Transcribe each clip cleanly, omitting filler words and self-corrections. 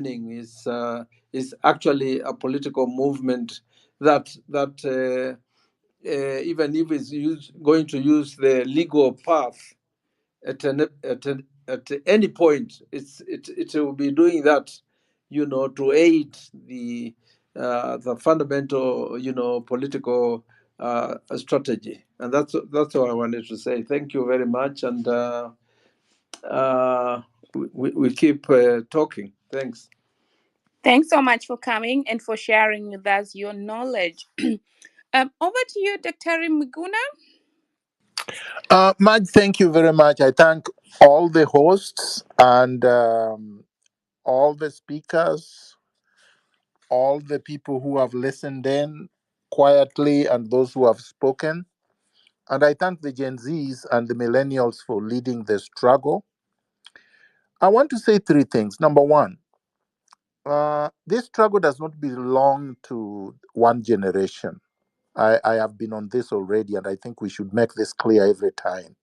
is actually a political movement that even if it's going to use the legal path at any point, it will be doing that, to aid the fundamental, political strategy. And that's all I wanted to say. Thank you very much, and we keep talking. Thanks. Thanks so much for coming and for sharing with us your knowledge. Over to you, Dr. Miguna. Maj, thank you very much. I thank all the hosts and all the speakers, all the people who have listened in quietly, and those who have spoken. And I thank the Gen Zs and the millennials for leading the struggle. I want to say three things. Number one, this struggle does not belong to one generation. I have been on this already, and I think we should make this clear every time.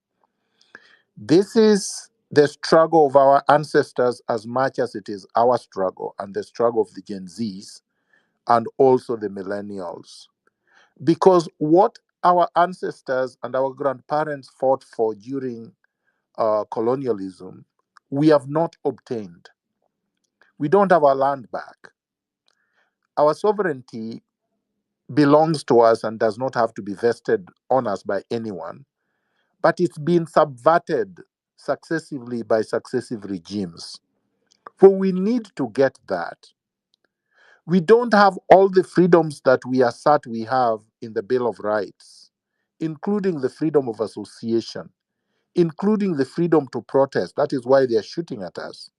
This is the struggle of our ancestors as much as it is our struggle and the struggle of the Gen Zs and also the millennials. Because what our ancestors and our grandparents fought for during colonialism, we have not obtained. We don't have our land back. Our sovereignty belongs to us and does not have to be vested on us by anyone, but it's been subverted successively by successive regimes. For we need to get that. We don't have all the freedoms that we assert we have in the Bill of Rights, including the freedom of association, including the freedom to protest. That is why they are shooting at us,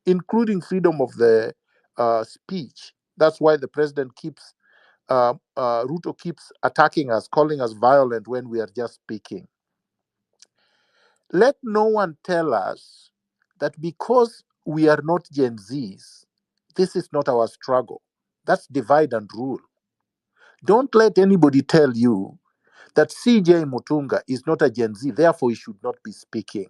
including freedom of the speech. That's why the president Ruto keeps attacking us, calling us violent when we are just speaking. Let no one tell us that because we are not Gen Zs, this is not our struggle. That's divide and rule. Don't let anybody tell you that CJ Mutunga is not a Gen Z, therefore he should not be speaking.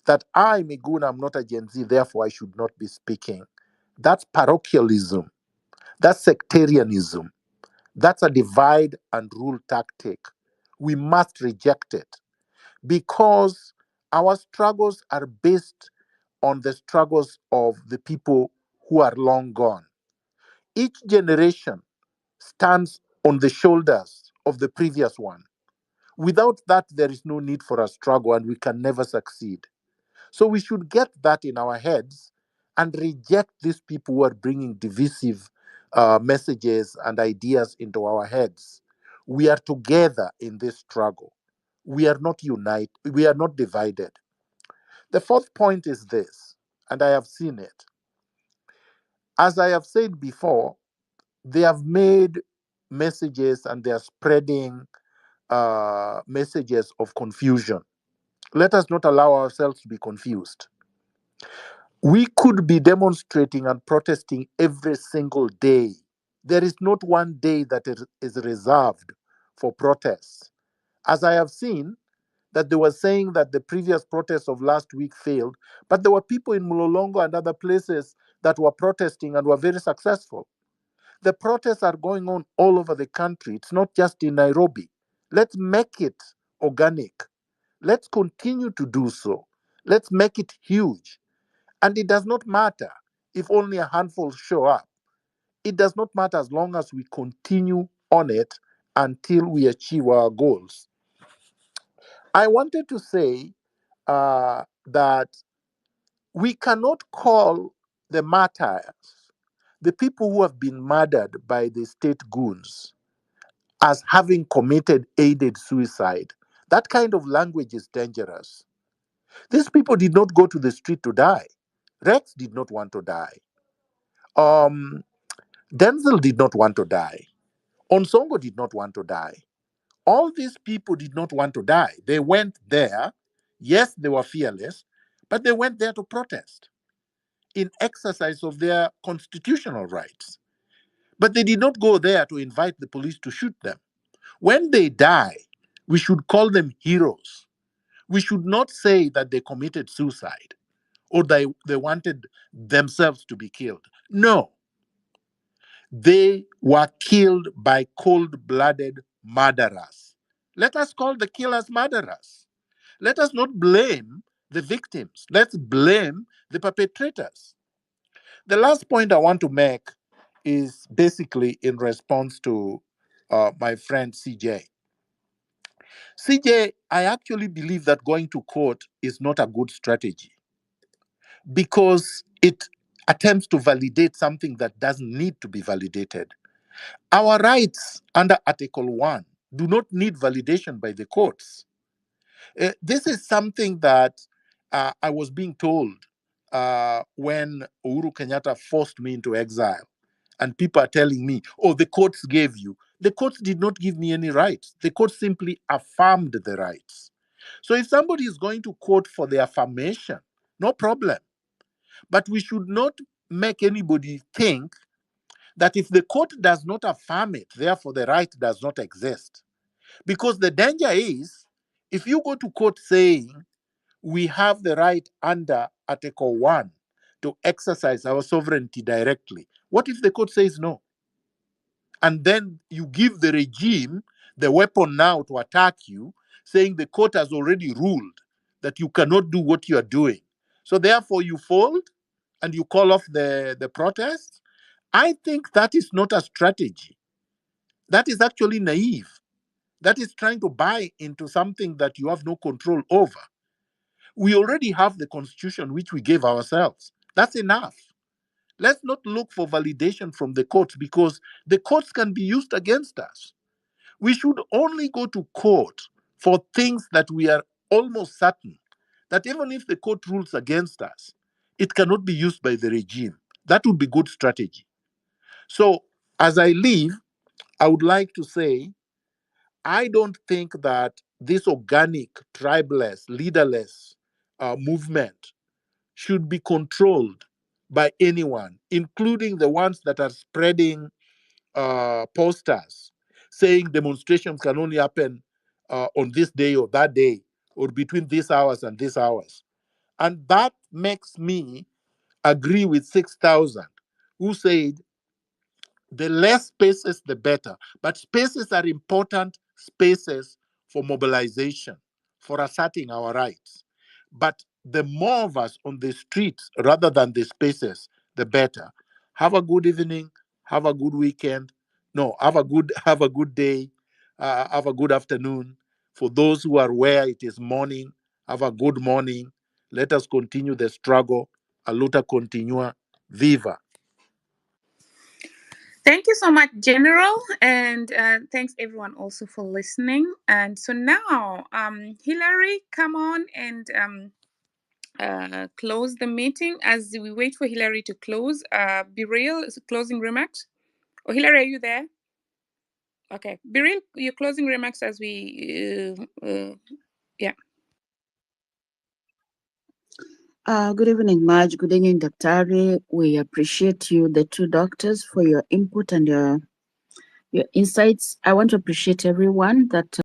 That I, Miguna, am not a Gen Z, therefore I should not be speaking. That's parochialism. That's sectarianism. That's a divide and rule tactic. We must reject it because our struggles are based on the struggles of the people who are long gone. Each generation stands on the shoulders of the previous one. Without that, there is no need for a struggle and we can never succeed. So we should get that in our heads and reject these people who are bringing divisive messages and ideas into our heads. We are together in this struggle. We are not united. We are not divided. The fourth point is this, and I have seen it. As I have said before, they have made messages and they are spreading messages of confusion. Let us not allow ourselves to be confused. We could be demonstrating and protesting every single day. There is not one day that is reserved for protests. As I have seen, that they were saying that the previous protests of last week failed, but there were people in Mulolongo and other places that were protesting and were very successful. The protests are going on all over the country. It's not just in Nairobi. Let's make it organic. Let's continue to do so. Let's make it huge. And it does not matter if only a handful show up. It does not matter as long as we continue on it until we achieve our goals. I wanted to say that we cannot call the martyrs, the people who have been murdered by the state goons, as having committed aided suicide. That kind of language is dangerous. These people did not go to the street to die. Rex did not want to die. Um, Denzel did not want to die. Onsongo did not want to die. All these people did not want to die. They went there. Yes, they were fearless, but they went there to protest in exercise of their constitutional rights. But they did not go there to invite the police to shoot them. When they die, we should call them heroes. We should not say that they committed suicide or they wanted themselves to be killed. No, they were killed by cold-blooded murderers. Let us call the killers murderers. Let us not blame the victims. Let's blame the perpetrators. The last point I want to make is basically in response to my friend CJ. CJ, I actually believe that going to court is not a good strategy because it attempts to validate something that doesn't need to be validated. Our rights under Article 1 do not need validation by the courts. This is something that I was being told when Uhuru Kenyatta forced me into exile. And people are telling me, oh, the courts gave you. The courts did not give me any rights. The courts simply affirmed the rights. So if somebody is going to court for the affirmation, no problem. But we should not make anybody think that if the court does not affirm it, therefore the right does not exist. Because the danger is, if you go to court saying, we have the right under Article 1 to exercise our sovereignty directly, what if the court says no? And then you give the regime the weapon now to attack you, saying the court has already ruled that you cannot do what you are doing. So therefore you fold and you call off the protest. I think that is not a strategy. That is actually naive. That is trying to buy into something that you have no control over. We already have the constitution which we gave ourselves. That's enough. Let's not look for validation from the courts because the courts can be used against us. We should only go to court for things that we are almost certain that even if the court rules against us, it cannot be used by the regime. That would be good strategy. So as I leave, I would like to say, I don't think that this organic, tribeless, leaderless movement should be controlled by anyone, including the ones that are spreading posters saying demonstrations can only happen on this day or that day, or between these hours and these hours. And that makes me agree with 6,000 who said the less spaces, the better. But spaces are important spaces for mobilization, for asserting our rights. But the more of us on the streets rather than the spaces, the better. Have a good evening. Have a good weekend. No, have a good day. Have a good afternoon. For those who are where it is morning, have a good morning. Let us continue the struggle. A luta continua. Viva. Thank you so much, General, and thanks everyone also for listening. And so now, Hillary, come on and close the meeting. As we wait for Hillary to close, Biril, closing remarks. Oh, Hillary, are you there? Okay, Biril, your closing remarks as we, yeah. Good evening, Marge. Good evening, Daktari. We appreciate you, the two doctors, for your input and your insights. I want to appreciate everyone that